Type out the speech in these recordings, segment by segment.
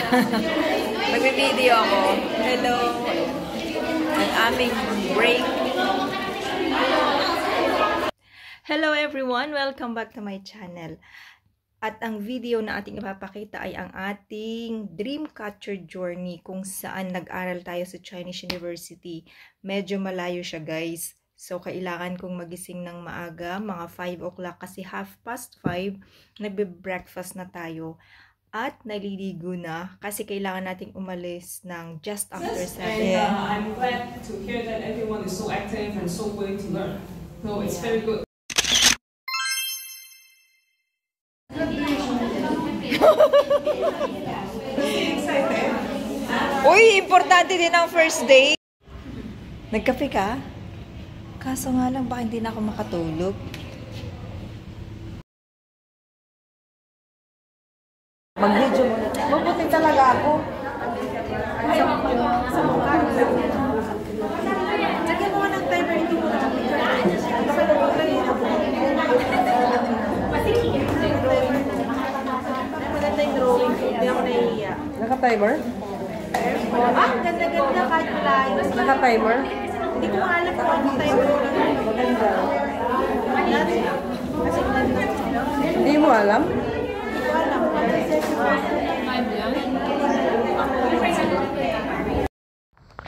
Magbe-video ako. Hello. Ang aming break. Hello everyone! Welcome back to my channel. At ang video na ating ipapakita ay ang ating Dreamcatcher journey kung saan nag-aral tayo sa Chinese University. Medyo malayo siya guys. So, kailangan kong magising ng maaga, mga 5 o'clock kasi 5:30, nagbe-breakfast na tayo. At naliligo na kasi kailangan nating umalis ng just after 7. And I'm glad to hear that everyone is so active and so willing to learn. So, it's very good. Uy, importante din ang first day. Nagkape ka? Kaso nga lang, baka hindi na ako makatulog. Mag-video muna. Mabuti talaga ako. Lagyan mo nga ng timer, hindi mo na maganda yung drawing. Hindi ako nahihiya. Naka-timer? Ah, ganda-ganda kahit malayo. Naka-timer? Hindi ko alam kung ano timer. Maganda. Hindi mo alam? Hindi ko alam.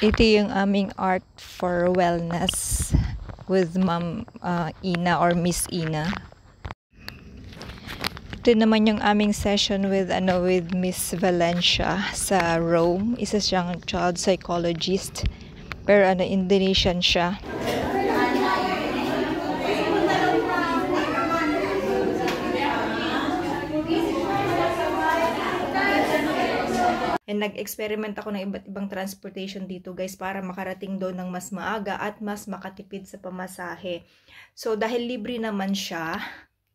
Ito yung aming art for wellness with Ma'am Ina or Miss Ina. Ito naman yung aming session with Miss Valencia sa Rome. Isa siyang child psychologist. Pero Indonesian siya. And nag-experiment ako ng iba't ibang transportation dito guys para makarating doon ng mas maaga at mas makatipid sa pamasahe. So dahil libre naman siya,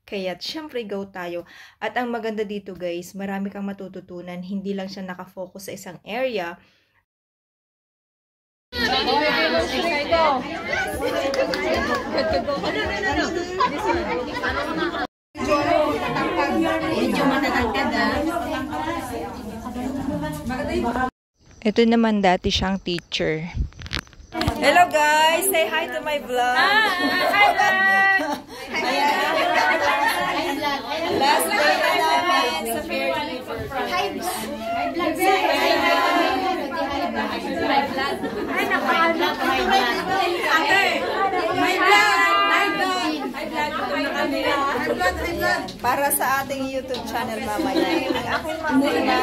kaya syempre go tayo. At ang maganda dito guys, marami kang matututunan. Hindi lang siya nakafocus sa isang area. Ito naman dati siyang teacher. Hello guys! Say hi to my vlog! Hi vlog! Last day na namin sa Fairview. Hi vlog! Say hi vlog! Ay, naka-vlog! Hi vlog! Hi vlog! Para sa ating YouTube channel mamaya. Ang aking mamaya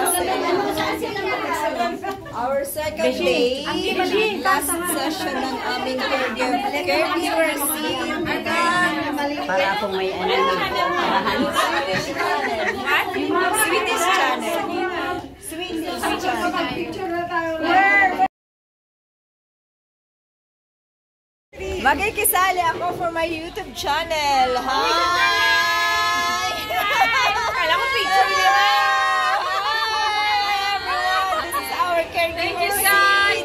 our second day, last session ng aming caregiver scene. Para akong may Sweetest channel. Sweetest channel. Magkikisali ako for my YouTube channel. Hi! Kala ko picture nila. Hi everyone! This is our caregiver. Thank you guys!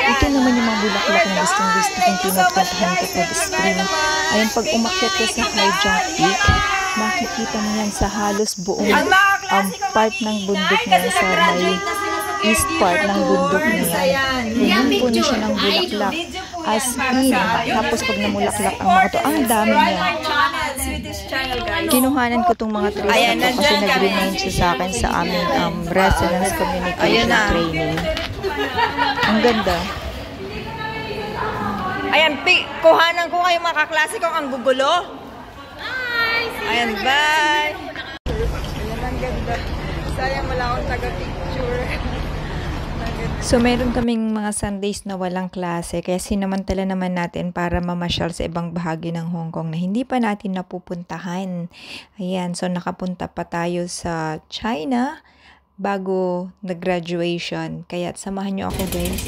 Ito naman yung mga bulaklak na gustong-gusto kong pinagpuntahan kapag stream. Ayun, pag umakyat ka sa high jump peak, makikita mo yan sa halos buong part ng bundok na sa may east part ng bundok niya. Puno siya ng bulaklak. As in, tapos pag namulaklak ang mga to, ang dami niya. Kinuhanan ko itong mga trees na to kasi nag-remain siya sa akin sa aming resonance communication training. Ang ganda. Ayan, kuhanan ko kayo mga kaklase kong ang gugulo. Ayan, bye! Ayan, ang ganda. Sayang wala akong taga-picture. So, meron kaming mga Sundays na walang klase, kaya sinamantala naman natin para mamasyal sa ibang bahagi ng Hong Kong na hindi pa natin napupuntahan. Ayan, so nakapunta pa tayo sa China bago nag-graduation. Kaya samahan nyo ako guys.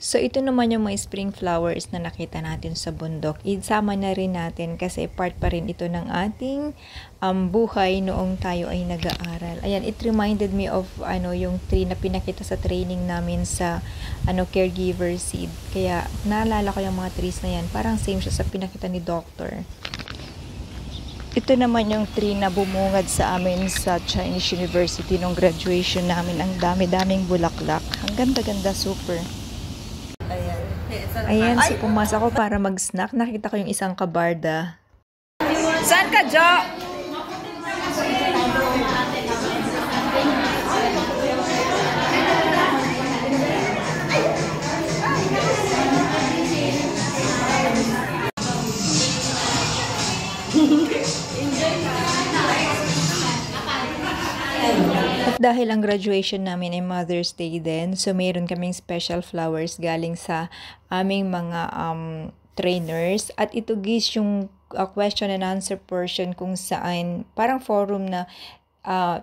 So, ito naman yung mga spring flowers na nakita natin sa bundok. Isama na rin natin kasi part pa rin ito ng ating buhay noong tayo ay nag-aaral. Ayan, it reminded me of yung tree na pinakita sa training namin sa caregiver seed. Kaya, naalala ko yung mga trees na yan. Parang same siya sa pinakita ni Doctor. Ito naman yung tree na bumungad sa amin sa Chinese University nung graduation namin. Ang dami-daming bulaklak. Ang ganda-ganda, super. Ayan, so pumasok ako para mag-snack. Nakita ko yung isang kabarda. Saan ka, Jo? At dahil ang graduation namin ay Mother's Day din, so mayroon kaming special flowers galing sa aming mga trainers. At ito guys yung question and answer portion kung saan parang forum na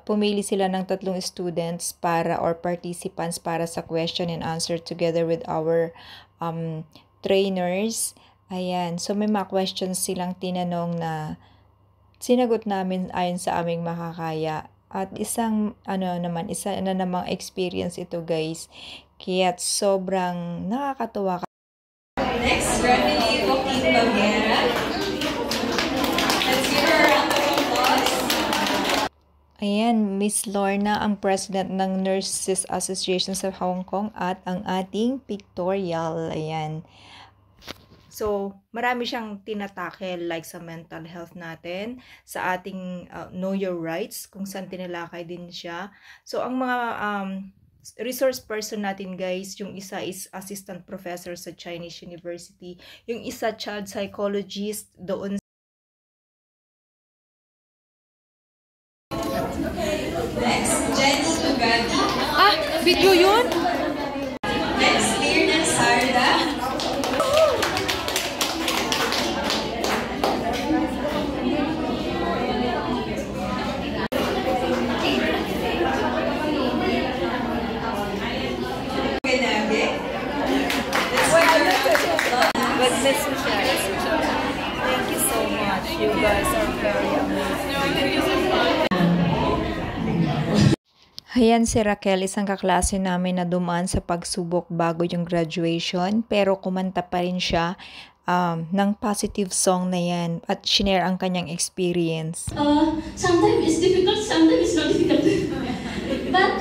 pumili sila ng 3 students or participants para sa question and answer together with our trainers. Ayan, so may mga questions silang tinanong na sinagot namin ayon sa aming makakaya. At isa na namang experience ito guys. Kaya sobrang nakakatuwa. Next, Revenue Joaquin Bagera. Let's give her a round of applause. Ayan, Miss Lorna, ang president ng Nurses Association sa Hong Kong at ang ating pictorial. Ayan. So, marami siyang tinatakel like sa mental health natin, sa ating know your rights, kung saan tinalakay din siya. So, ang mga resource person natin guys, yung isa is assistant professor sa Chinese University, yung isa child psychologist doon. Next, Jenny Lugadi. Video yun? Next, Mirna Sarda. Thank you so much. You guys are very amazing. Ayan si Raquel, isang kaklase namin na dumaan sa pagsubok bago yung graduation. Pero kumanta pa rin siya ng positive song na yan at shinare ang kanyang experience. Sometimes it's difficult, sometimes it's not difficult. But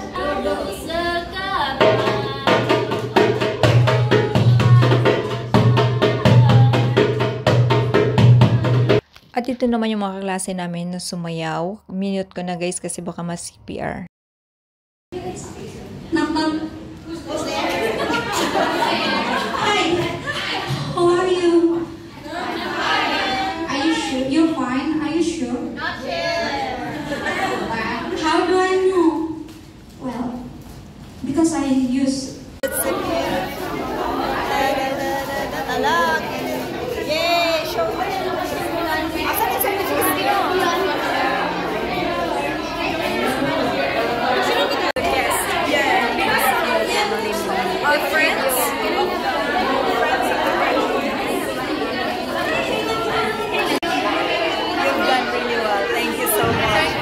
At ito naman yung mga klase namin na sumayaw. Minute ko na guys kasi baka mas CPR. knock knock. Who's there? Hi. How are you? Are you sure? You're fine? Are you sure? Not yet. How do I know? Well, because I use. Yay! Show me! Asan yung certificate niyo? Our friends? You've done really well. Thank you so much.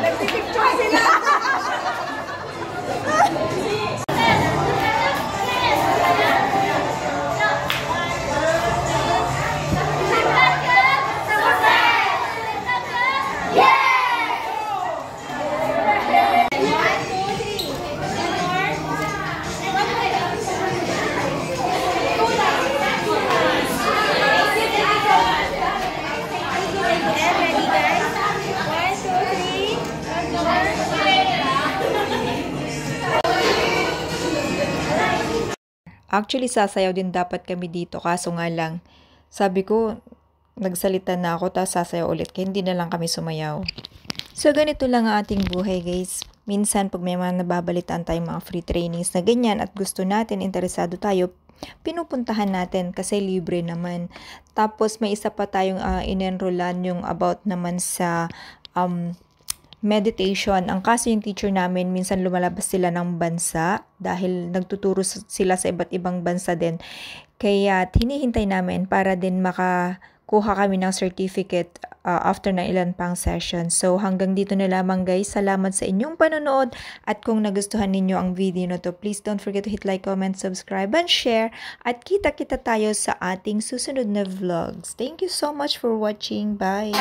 Nagpipicture sila! Actually, sasayaw din dapat kami dito. Kaso nga lang, sabi ko, nagsalita na ako, tapos sasayaw ulit. Kaya hindi na lang kami sumayaw. So, ganito lang ang ating buhay, guys. Minsan, pag may mga nababalitaan tayong mga free trainings na ganyan at gusto natin, interesado tayo, pinupuntahan natin kasi libre naman. Tapos may isa pa tayong in-enrollan yung about naman sa meditation. Ang kaso yung teacher namin, minsan lumalabas sila ng bansa dahil nagtuturo sila sa iba't ibang bansa din. Kaya hinihintay namin para din makakuha kami ng certificate after na ilan pang session. So hanggang dito na lamang guys. Salamat sa inyong panonood at kung nagustuhan ninyo ang video na to, please don't forget to hit like, comment, subscribe, and share. At kita-kita tayo sa ating susunod na vlogs. Thank you so much for watching. Bye!